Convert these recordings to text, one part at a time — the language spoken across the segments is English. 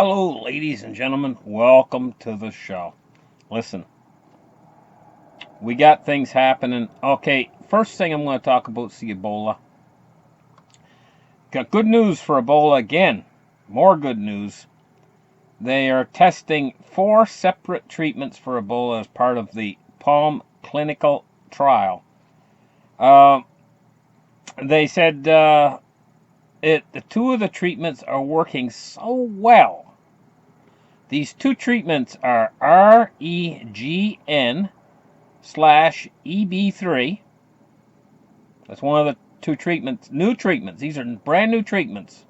Hello, ladies and gentlemen. Welcome to the show. Listen, we got things happening. Okay, first thing I'm going to talk about is the Ebola. Got good news for Ebola again. More good news. They are testing 4 separate treatments for Ebola as part of the Palm clinical trial. They said the 2 of the treatments are working so well. These 2 treatments are REGN/EB3. That's one of the 2 treatments, new treatments. These are brand new treatments.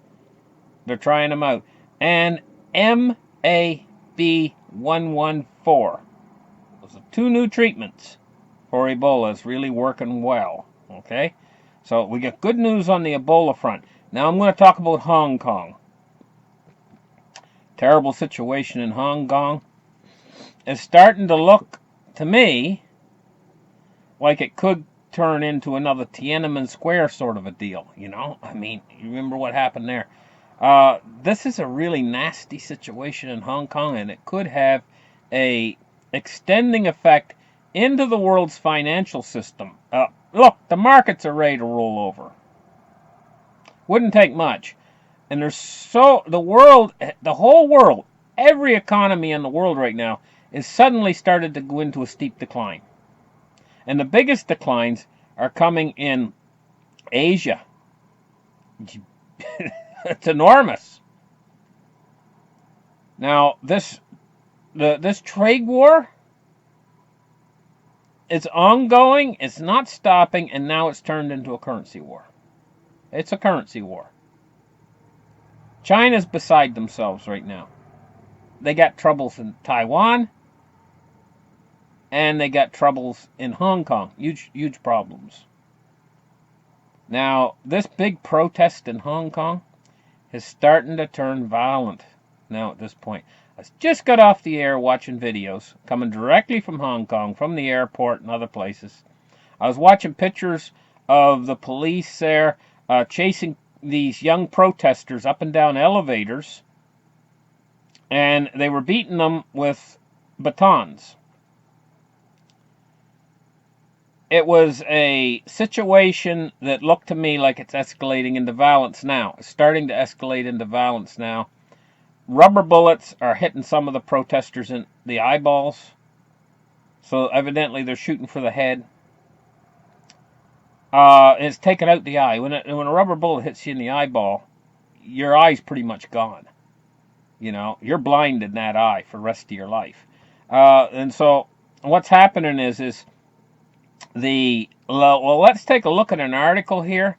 They're trying them out. And MAB114. Those are 2 new treatments for Ebola. It's really working well. Okay? So we got good news on the Ebola front. Now I'm going to talk about Hong Kong. Terrible situation in Hong Kong. It's starting to look, to me, like it could turn into another Tiananmen Square sort of a deal, you know? I mean, you remember what happened there. This is a really nasty situation in Hong Kong, and it could have a extending effect into the world's financial system. Look, the markets are ready to roll over. Wouldn't take much. And the whole world, every economy in the world right now is suddenly started to go into a steep decline. And the biggest declines are coming in Asia. It's enormous. Now, this trade war, it's ongoing, it's not stopping, and now it's turned into a currency war. It's a currency war. China's beside themselves right now. They got troubles in Taiwan, and they got troubles in Hong Kong. Huge problems. Now, this big protest in Hong Kong is starting to turn violent now at this point. I just got off the air watching videos coming directly from Hong Kong, from the airport and other places. I was watching pictures of the police there chasing these young protesters up and down elevators, and they were beating them with batons. It was a situation that looked to me like it's escalating into violence now. It's starting to escalate into violence now. Rubber bullets are hitting some of the protesters in the eyeballs, so evidently they're shooting for the head. It's taken out the eye. When a rubber bullet hits you in the eyeball, your eye's pretty much gone. You know, you're blind in that eye for the rest of your life. And so what's happening is let's take a look at an article here.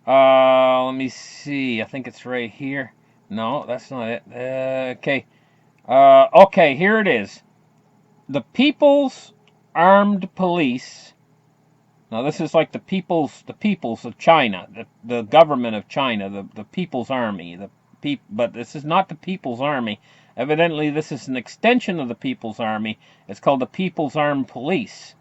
Let me see. I think it's right here. No, that's not it. Okay. Okay, here it is. The People's Armed Police. Now, this is like the peoples of China, the government of China, the People's Army, but this is not the People's Army. Evidently, this is an extension of the People's Army. It's called the People's Armed Police,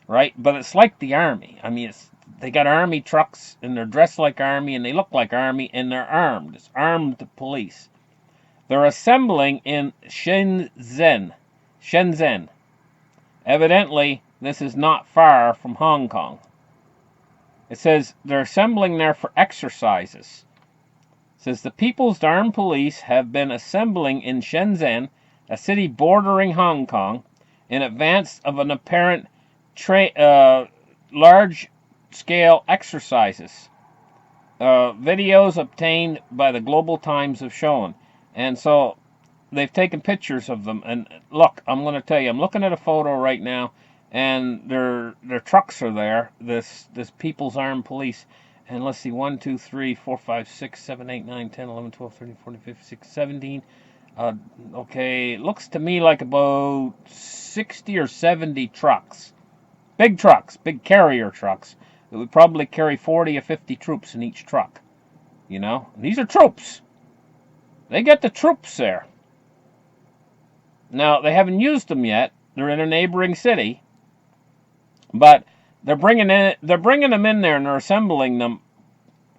right? But it's like the Army. I mean, they got army trucks, and they're dressed like army, and they look like army, and they're armed. It's armed police. They're assembling in Shenzhen. Evidently, this is not far from Hong Kong. It says they're assembling there for exercises. It says the People's Armed Police have been assembling in Shenzhen, a city bordering Hong Kong, in advance of an apparent large-scale exercises. Videos obtained by the Global Times have shown. And so they've taken pictures of them. And look, I'm going to tell you, I'm looking at a photo right now, and their trucks are there, this People's Armed Police. And let's see, 1, 2, 3, 4, 5, 6, 7, 8, 9, 10, 11, 12, 13, 14, 15, 16, 17. Okay, it looks to me like about 60 or 70 trucks. Big trucks, big carrier trucks. It would probably carry 40 or 50 troops in each truck. You know, these are troops. They got the troops there. Now, they haven't used them yet. They're in a neighboring city. But they're bringing them in there, and they're assembling them,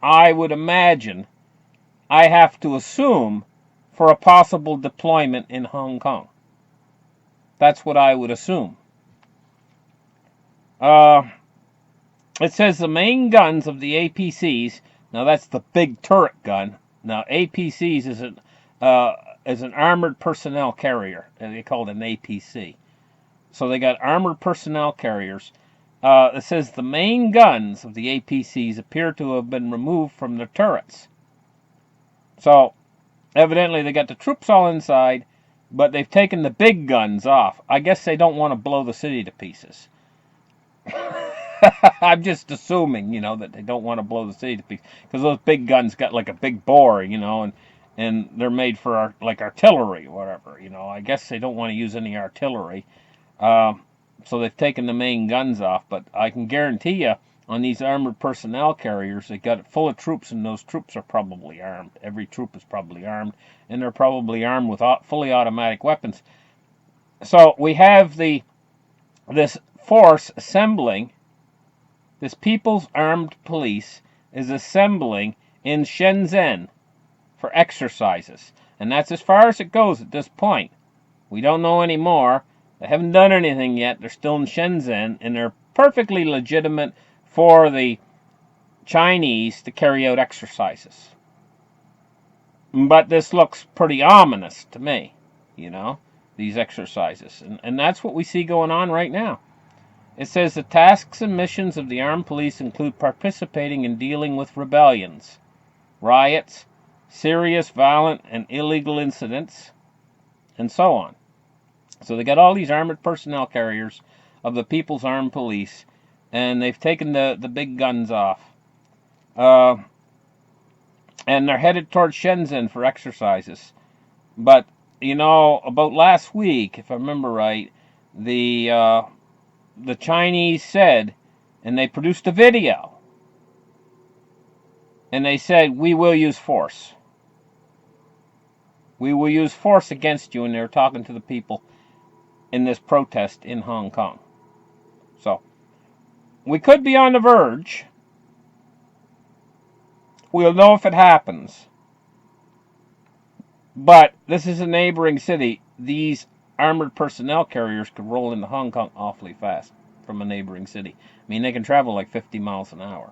I would imagine, I have to assume, for a possible deployment in Hong Kong. That's what I would assume. It says the main guns of the APCs. Now that's the big turret gun. Now APCs is an armored personnel carrier. They call it an APC. So they got armored personnel carriers. It says the main guns of the APCs appear to have been removed from their turrets. So evidently they got the troops all inside, but they've taken the big guns off. I guess they don't want to blow the city to pieces. I'm just assuming, that they don't want to blow the city to pieces, because those big guns got like a big bore, and they're made for like artillery or whatever. I guess they don't want to use any artillery, so they've taken the main guns off. But I can guarantee you, on these armored personnel carriers, they got it full of troops, and those troops are probably armed. Every troop is probably armed, and they're probably armed with fully automatic weapons. So we have this force assembling. This People's Armed Police is assembling in Shenzhen for exercises. And that's as far as it goes at this point. We don't know any more. They haven't done anything yet. They're still in Shenzhen, and they're perfectly legitimate for the Chinese to carry out exercises. But this looks pretty ominous to me, these exercises. And that's what we see going on right now. It says the tasks and missions of the armed police include participating in dealing with rebellions, riots, serious violent and illegal incidents, and so on. So they got all these armored personnel carriers of the People's Armed Police, and they've taken the big guns off. And they're headed towards Shenzhen for exercises. But, about last week, if I remember right, the Chinese said, and they produced a video, and they said, we will use force. We will use force against you, and they were talking to the people in this protest in Hong Kong. So, we could be on the verge. We'll know if it happens. But this is a neighboring city. These armored personnel carriers could roll into Hong Kong awfully fast from a neighboring city. I mean, they can travel like 50 miles an hour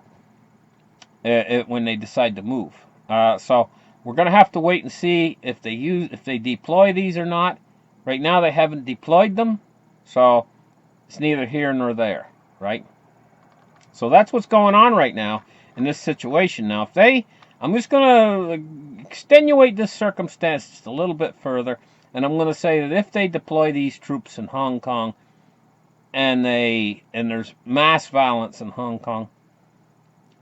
when they decide to move. So we're going to have to wait and see if they deploy these or not. Right now they haven't deployed them, so it's neither here nor there, right? So that's what's going on right now in this situation. Now, I'm just going to extenuate this circumstance just a little bit further. And I'm going to say that if they deploy these troops in Hong Kong, and there's mass violence in Hong Kong,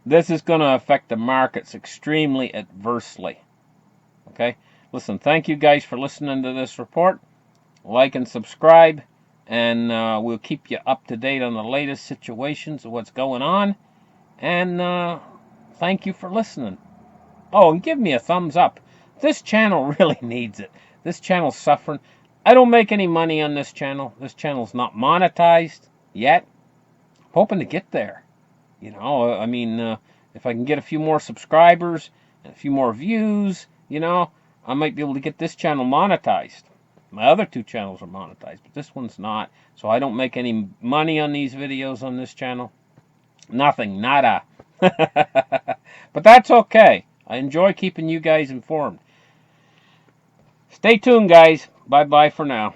this is going to affect the markets extremely adversely. Okay? Listen, thank you guys for listening to this report. Like and subscribe, and we'll keep you up to date on the latest situations of what's going on. And thank you for listening. Oh, and give me a thumbs up. This channel really needs it. This channel's suffering. I don't make any money on this channel. This channel's not monetized yet. I'm hoping to get there. If I can get a few more subscribers and a few more views, I might be able to get this channel monetized. My other two channels are monetized, but this one's not. So I don't make any money on these videos on this channel. Nothing, nada. But that's okay. I enjoy keeping you guys informed. Stay tuned, guys. Bye-bye for now.